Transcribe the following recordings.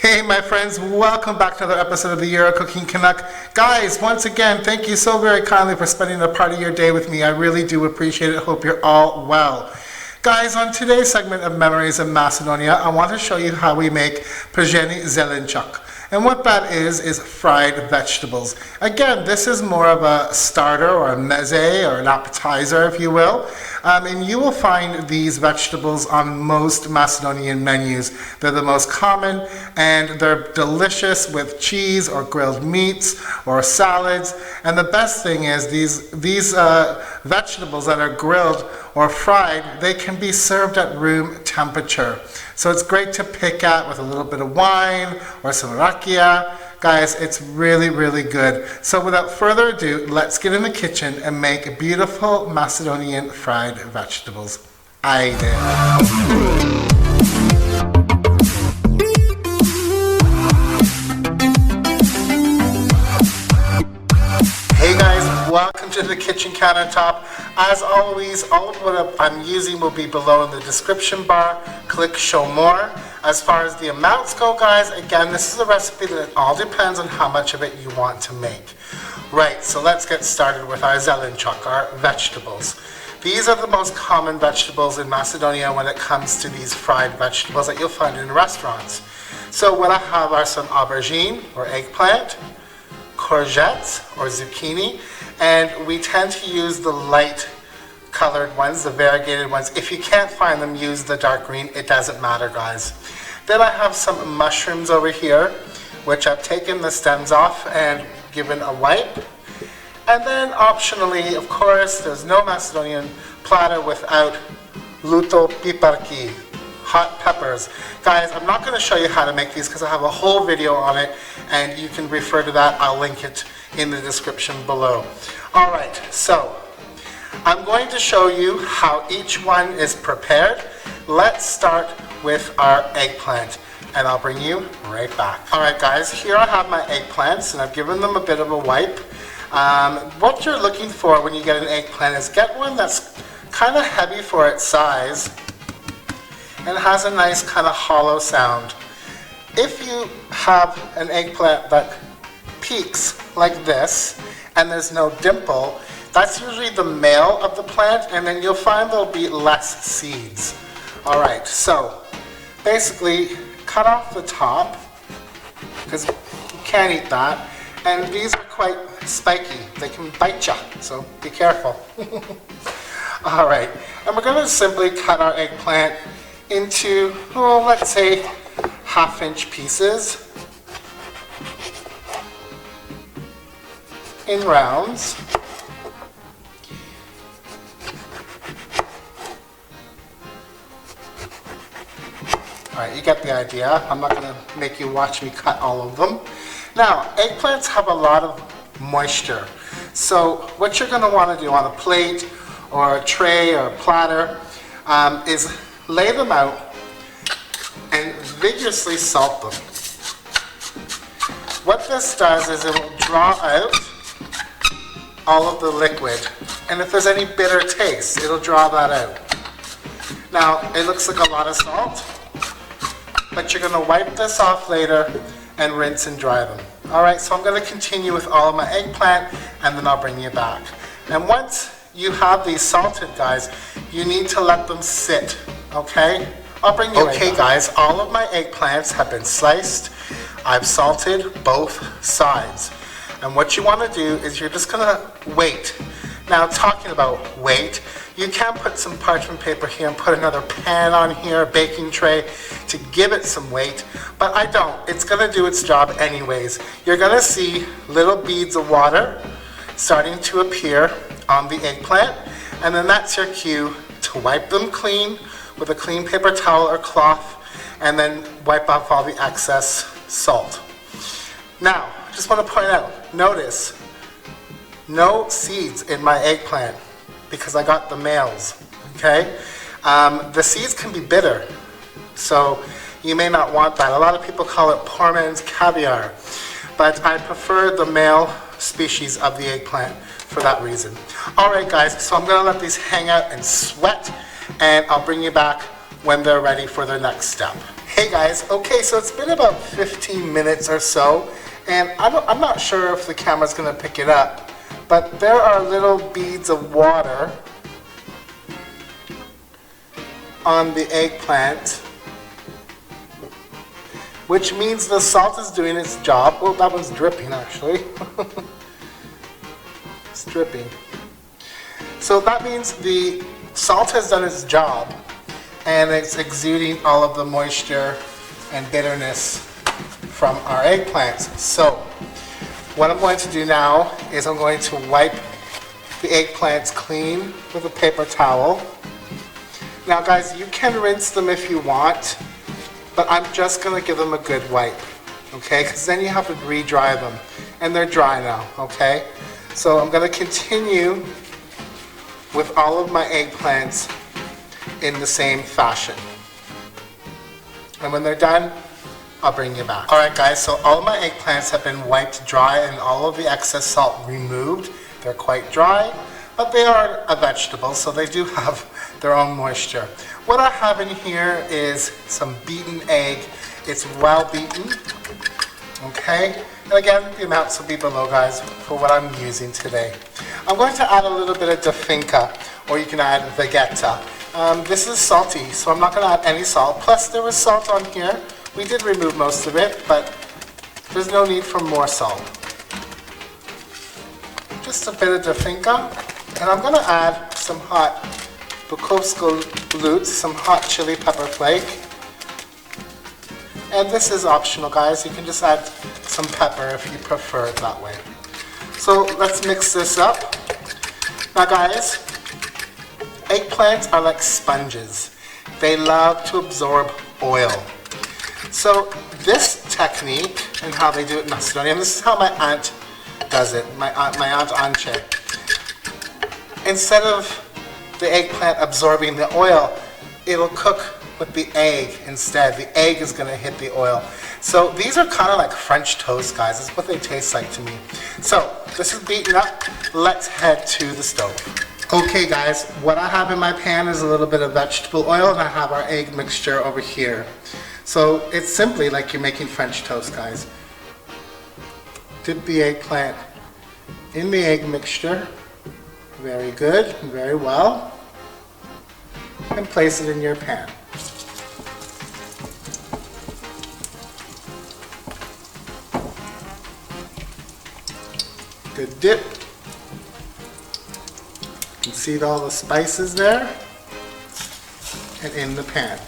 Hey my friends, welcome back to another episode of the Euro Cooking Canuk. Guys, once again, thank you so very kindly for spending a part of your day with me. I really do appreciate it. Hope you're all well. Guys, on today's segment of Memories of Macedonia, I want to show you how we make Przeni Zelenchuck. And what that is fried vegetables. Again, this is more of a starter or a meze or an appetizer, if you will. And you will find these vegetables on most Macedonian menus. They're the most common and they're delicious with cheese or grilled meats or salads. And the best thing is these vegetables that are grilled or fried, they can be served at room temperature. So it's great to pick at with a little bit of wine or some rakia. Guys, it's really, really good. So without further ado, let's get in the kitchen and make beautiful Macedonian fried vegetables. Haydi. Welcome to the kitchen countertop. As always, all of what I'm using will be below in the description bar. Click show more. As far as the amounts go, guys, again, this is a recipe that it all depends on how much of it you want to make. Right, so let's get started with our zelenchuck, our vegetables. These are the most common vegetables in Macedonia when it comes to these fried vegetables that you'll find in restaurants. So what I have are some aubergine or eggplant, courgettes or zucchini, and we tend to use the light colored ones, the variegated ones. If you can't find them, use the dark green. It doesn't matter, guys. Then I have some mushrooms over here, which I've taken the stems off and given a wipe. And then optionally, of course, there's no Macedonian platter without luto piparki, hot peppers. Guys, I'm not going to show you how to make these because I have a whole video on it and you can refer to that. I'll link it in the description below. Alright, so I'm going to show you how each one is prepared. Let's start with our eggplant and I'll bring you right back. Alright guys, here I have my eggplants and I've given them a bit of a wipe. What you're looking for when you get an eggplant is get one that's kind of heavy for its size and has a nice kind of hollow sound. If you have an eggplant that peaks like this and there's no dimple, that's usually the male of the plant, and then you'll find there'll be less seeds. Alright, so basically cut off the top because you can't eat that, and these are quite spiky. They can bite you, so be careful. Alright, and we're going to simply cut our eggplant into, well, let's say 1/2-inch pieces in rounds. Alright, you get the idea. I'm not going to make you watch me cut all of them. Now, eggplants have a lot of moisture. So what you're going to want to do on a plate or a tray or a platter is lay them out and vigorously salt them. What this does is it will draw out all of the liquid, and if there's any bitter taste, it'll draw that out. Now, it looks like a lot of salt, but you're going to wipe this off later and rinse and dry them. Alright, so I'm going to continue with all of my eggplant and then I'll bring you back. And once you have these salted, guys, you need to let them sit. Okay? I'll bring you right back. Guys, all of my eggplants have been sliced. I've salted both sides. And what you want to do is you're just going to wait. Now, talking about wait, you can put some parchment paper here and put another pan on here, a baking tray, to give it some weight, but I don't. It's going to do its job anyways. You're going to see little beads of water starting to appear on the eggplant, and then that's your cue to wipe them clean with a clean paper towel or cloth, and then wipe off all the excess salt. Now, I just want to point out, notice, no seeds in my eggplant because I got the males, okay? The seeds can be bitter, so you may not want that. A lot of people call it poor man's caviar, but I prefer the male species of the eggplant for that reason. Alright guys, so I'm going to let these hang out and sweat, and I'll bring you back when they're ready for their next step. Hey guys, okay, so it's been about 15 minutes or so, and I'm not sure if the camera's gonna pick it up, but there are little beads of water on the eggplant, which means the salt is doing its job. Oh, that one's dripping actually. It's dripping. So that means the salt has done its job and it's exuding all of the moisture and bitterness from our eggplants. So what I'm going to do now is I'm going to wipe the eggplants clean with a paper towel. Now guys, you can rinse them if you want, but I'm just going to give them a good wipe, okay? Because then you have to re-dry them, and they're dry now, okay? So I'm going to continue with all of my eggplants in the same fashion. And when they're done, I'll bring you back. Alright guys, so all of my eggplants have been wiped dry and all of the excess salt removed. They're quite dry, but they are a vegetable, so they do have their own moisture. What I have in here is some beaten egg. It's well beaten, okay? And again, the amounts will be below, guys, for what I'm using today. I'm going to add a little bit of dafinka, or you can add vegeta. This is salty, so I'm not going to add any salt. Plus, there was salt on here. We did remove most of it, but there's no need for more salt. Just a bit of dafinka, and I'm going to add some hot Bukovsko Blut, some hot chili pepper flake. And this is optional, guys. You can just add some pepper if you prefer it that way. So let's mix this up. Now guys, eggplants are like sponges. They love to absorb oil. So this technique and how they do it in Macedonia, and this is how my aunt does it, my aunt Anche. Instead of the eggplant absorbing the oil, it'll cook with the egg instead. The egg is going to hit the oil. So these are kind of like French toast, guys. That's what they taste like to me. So this is beaten up. Let's head to the stove. Okay guys, what I have in my pan is a little bit of vegetable oil, and I have our egg mixture over here. So it's simply like you're making French toast, guys. Dip the eggplant in the egg mixture. Very good, very well. And place it in your pan. Good dip. You can see all the spices there and in the pan.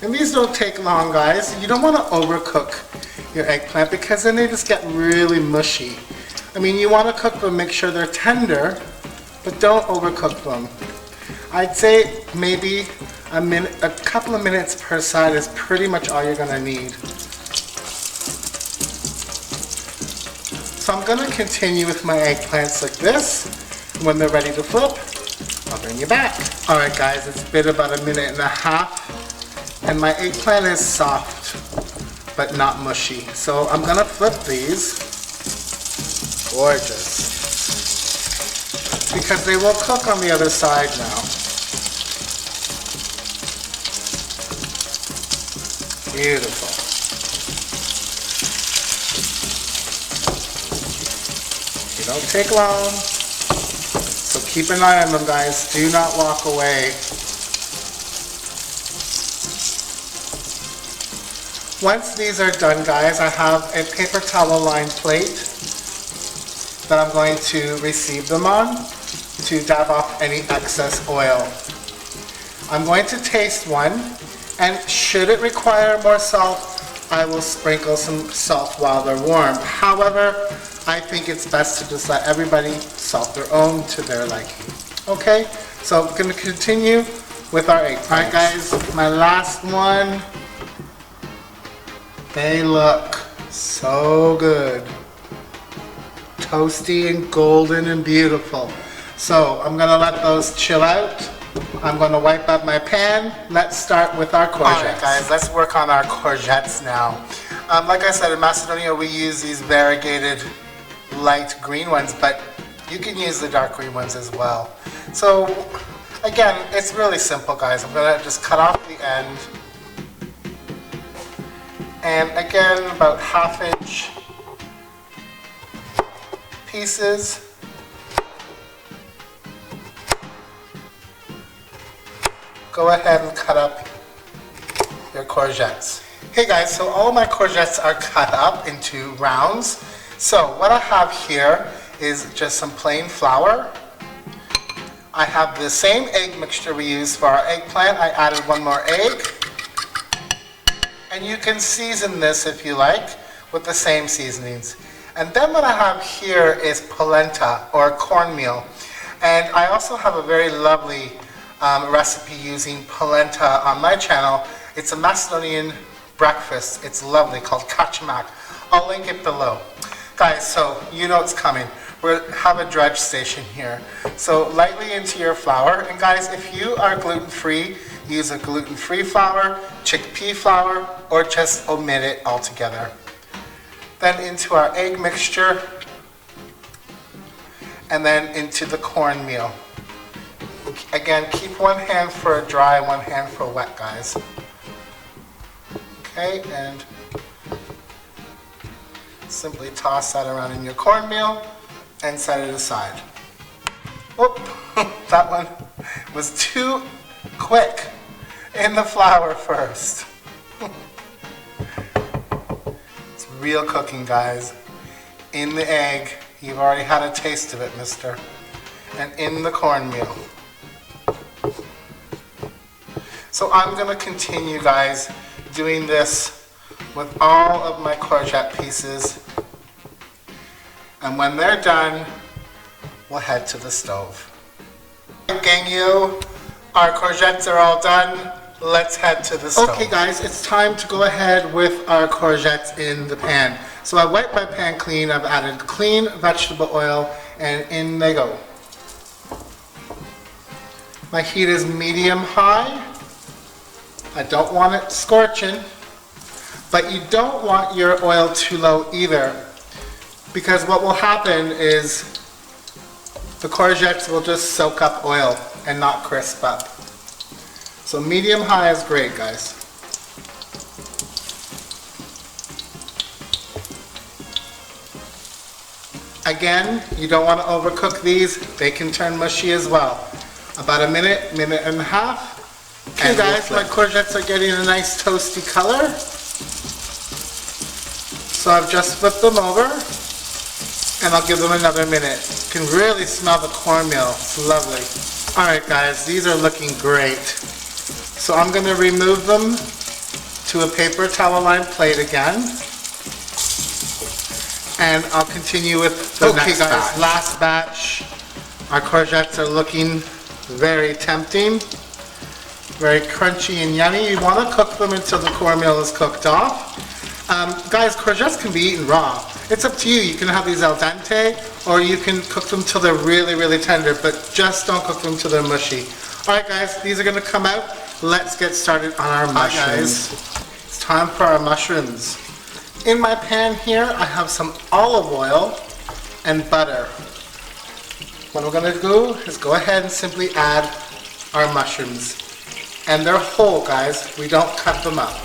And these don't take long, guys. You don't want to overcook your eggplant because then they just get really mushy. I mean, you want to cook them, make sure they're tender, but don't overcook them. I'd say maybe a couple of minutes per side is pretty much all you're going to need. So I'm going to continue with my eggplants like this. When they're ready to flip, I'll bring you back. Alright guys, it's been about a minute and a half, and my eggplant is soft, but not mushy. So I'm going to flip these. Gorgeous. Because they will cook on the other side now. Beautiful. They don't take long. So keep an eye on them, guys. Do not walk away. Once these are done, guys, I have a paper towel lined plate that I'm going to receive them on to dab off any excess oil. I'm going to taste one, and should it require more salt, I will sprinkle some salt while they're warm. However, I think it's best to just let everybody salt their own to their liking. Okay, so I'm going to continue with our eggplants. Alright guys, my last one. They look so good. Toasty and golden and beautiful. So I'm going to let those chill out. I'm going to wipe up my pan. Let's start with our courgettes. Alright guys, let's work on our courgettes now. Like I said, in Macedonia we use these variegated light green ones, but you can use the dark green ones as well. So Again, it's really simple, guys. I'm gonna just cut off the end. And again, about 1/2 inch pieces. Go ahead and cut up your courgettes. Hey guys, so all my courgettes are cut up into rounds. So what I have here is just some plain flour. I have the same egg mixture we used for our eggplant. I added 1 more egg. And you can season this if you like with the same seasonings. And then what I have here is polenta or cornmeal. And I also have a very lovely recipe using polenta on my channel. It's a Macedonian breakfast. It's lovely, called CAUCHI. I'll link it below. Guys, so you know it's coming. We have a dredge station here. So lightly into your flour. And guys, if you are gluten-free, use a gluten-free flour, chickpea flour, or just omit it altogether. Then into our egg mixture, and then into the cornmeal. Again, keep one hand for dry, one hand for wet, guys. Okay, and simply toss that around in your cornmeal and set it aside. Whoop, that one was too quick. In the flour first. It's real cooking, guys. In the egg, you've already had a taste of it, mister. And in the cornmeal. So I'm gonna continue, guys, doing this with all of my courgette pieces. And when they're done, we'll head to the stove. Gang, our courgettes are all done. Let's head to the stove. Okay guys, it's time to go ahead with our courgettes in the pan. So I wiped my pan clean, I've added clean vegetable oil, and in they go. My heat is medium-high. I don't want it scorching, but you don't want your oil too low either, because what will happen is the courgettes will just soak up oil and not crisp up. So medium-high is great, guys. Again, you don't want to overcook these. They can turn mushy as well. About a minute, minute and a half. Okay guys, my courgettes are getting a nice toasty color. So I've just flipped them over and I'll give them another minute. You can really smell the cornmeal. It's lovely. Alright guys, these are looking great. So I'm going to remove them to a paper towel lined plate again. And I'll continue with the next batch. Last batch. Our courgettes are looking very tempting. Very crunchy and yummy. You want to cook them until the cornmeal is cooked off. Guys, courgettes can be eaten raw. It's up to you. You can have these al dente, or you can cook them till they're really, really tender, but just don't cook them till they're mushy. Alright guys, these are going to come out. Let's get started on our mushrooms. It's time for our mushrooms. In my pan here, I have some olive oil and butter. What we're going to do is go ahead and simply add our mushrooms. And they're whole, guys. We don't cut them up.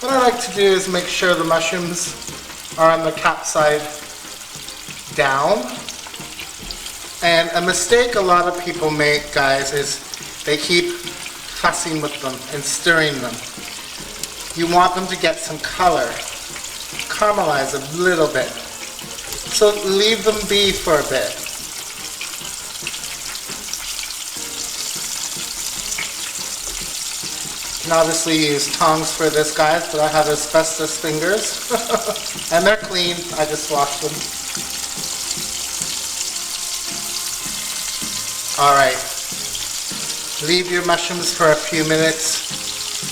What I like to do is make sure the mushrooms are on the cap side down. And a mistake a lot of people make, guys, is they keep fussing with them and stirring them. You want them to get some color. Caramelize a little bit. So leave them be for a bit. You can obviously use tongs for this, guys, but I have asbestos fingers. And they're clean. I just washed them. Alright. Leave your mushrooms for a few minutes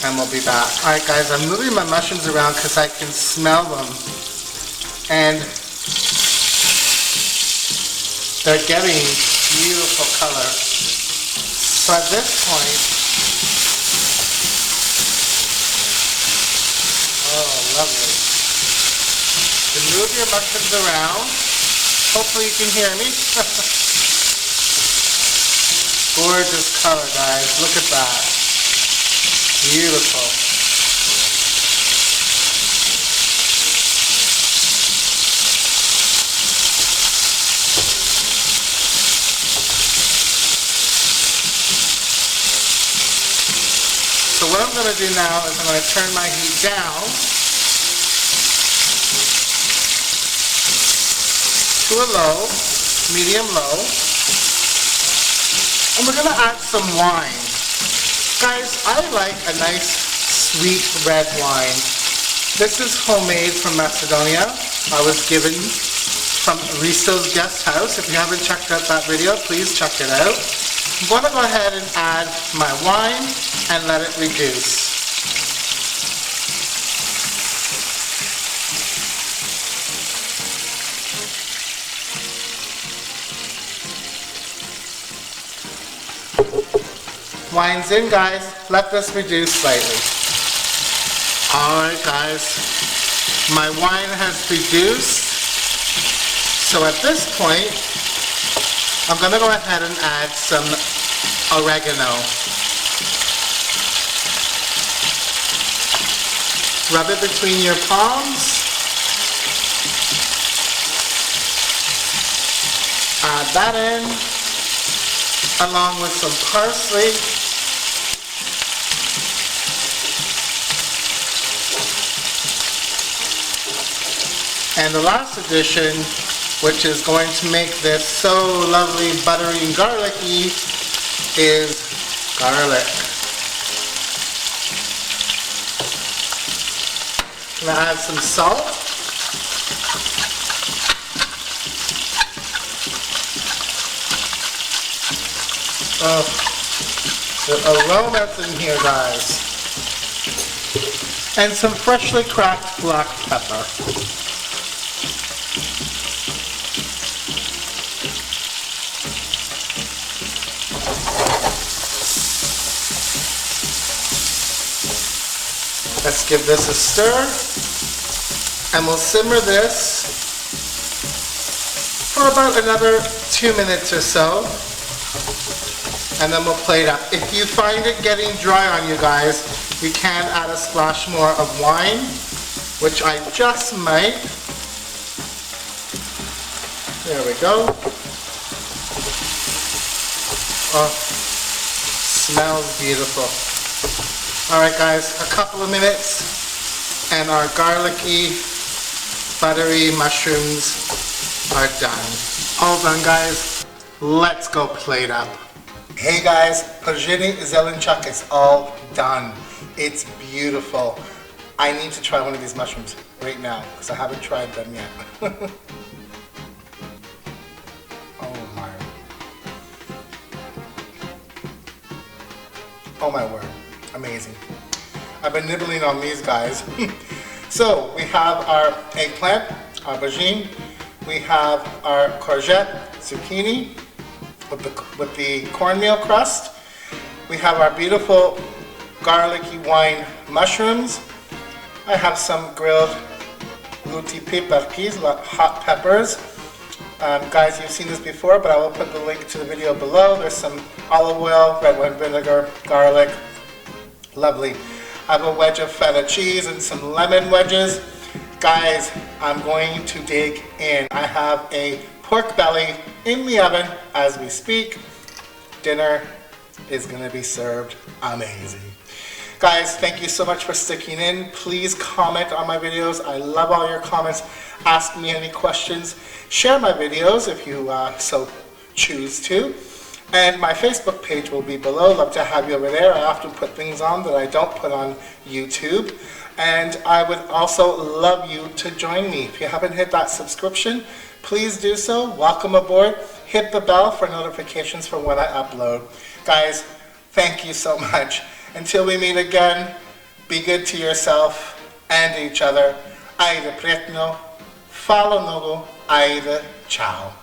and we'll be back. Alright guys, I'm moving my mushrooms around because I can smell them. And they're getting beautiful color. So at this point, oh lovely. You move your mushrooms around. Hopefully you can hear me. Gorgeous color, guys. Look at that. Beautiful. So what I'm going to do now is I'm going to turn my heat down to a low, medium low, and we're going to add some wine. Guys, I like a nice sweet red wine. This is homemade from Macedonia. I was given from Risto's guest house. If you haven't checked out that video, please check it out. I'm going to go ahead and add my wine and let it reduce. Wine's in, guys. Let this reduce slightly. Alright, guys. My wine has reduced. So at this point, I'm going to go ahead and add some oregano. Rub it between your palms. Add that in, along with some parsley. And the last addition, which is going to make this so lovely, buttery, and garlicky, is garlic. I'm going to add some salt. Oh, the aromas in here, guys. And some freshly cracked black pepper. Let's give this a stir, and we'll simmer this for about another 2 minutes or so, and then we'll plate up. If you find it getting dry on you guys, you can add a splash more of wine, which I just might. There we go. Oh, smells beautiful. Alright guys, a couple of minutes and our garlicky, buttery mushrooms are done. All done, guys. Let's go plate up. Hey guys, Przeni Zelenchuck is all done. It's beautiful. I need to try one of these mushrooms right now because I haven't tried them yet. Oh my word. Amazing. I've been nibbling on these guys. So we have our eggplant, aubergine. We have our courgette, zucchini with the cornmeal crust. We have our beautiful garlicky wine mushrooms. I have some grilled hot peppers. Guys, you've seen this before, but I will put the link to the video below. There's some olive oil, red wine vinegar, garlic. Lovely. I have a wedge of feta cheese and some lemon wedges. Guys, I'm going to dig in. I have a pork belly in the oven as we speak. Dinner is going to be served amazing. Guys, thank you so much for sticking in. Please comment on my videos. I love all your comments. Ask me any questions. Share my videos if you so choose to. And my Facebook page will be below. Love to have you over there. I often put things on that I don't put on YouTube. And I would also love you to join me. If you haven't hit that subscription, please do so. Welcome aboard. Hit the bell for notifications for when I upload. Guys, thank you so much. Until we meet again, be good to yourself and each other. Ajde, prijetno. Hvala mnogo. Ajde, ciao.